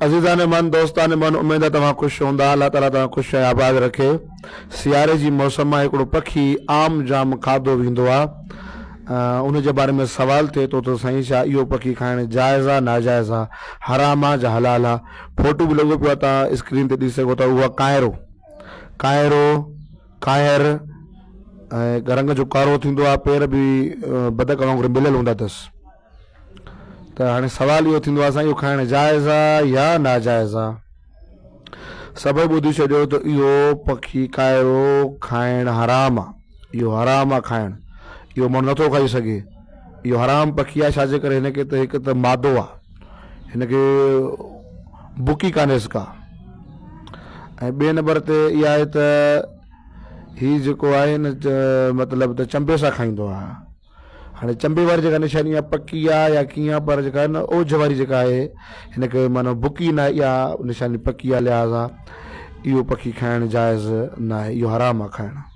अज़ीज़ान मन दोस्तान मन उम्मीद है तव्हां ख़ुशि हूंदा। अल्लाह ताला तव्हां ख़ुशि ऐं आबाद रखे। सियारे जी मौसम में हिकिड़ो पखी आम जाम खाधो वेंदो आहे, उन जे बारे में सवाल थिए थो त साईं छा इहो पखी खाइण जाइज़ आहे नाजाइज़ आहे, हराम आहे या हलाल आहे। फोटो बि लॻो पियो आहे, तव्हां स्क्रीन ते ॾिसी सघो था। उहा कायर ऐं रंग जो कारो थींदो आहे, पेर बि बदक वांगुरु मिलियल हूंदा अथसि। त हाणे सवाल इहो थींदो आहे साईं इहो खाइण जाइज़ आहे या नाजाइज़ आहे। सभई ॿुधी छॾियो त इहो पखी कायरो खाइण हराम आहे, इहो हराम आहे खाइण, इहो माण्हू नथो खाई सघे। इहो हराम पखी आहे, छाजे करे? हिनखे त हिकु त मादो आहे, हिनखे बुकी कान्हेसि का, ऐं ॿिए नंबर ते इहा आहे त हीउ जेको आहे न मतिलबु त चंबे सां खाईंदो आहे। हाणे चंबे वारी जेका निशानी आहे पकी आहे या कीअं, पर जेका आहे न ओझ वारी जेका आहे हिनखे माना बुकी न आहे, इहा निशानी पकी आहे, लिहाज़ा इहो पखी खाइण जाइज़ न आहे, इहो हराम आहे खाइणु।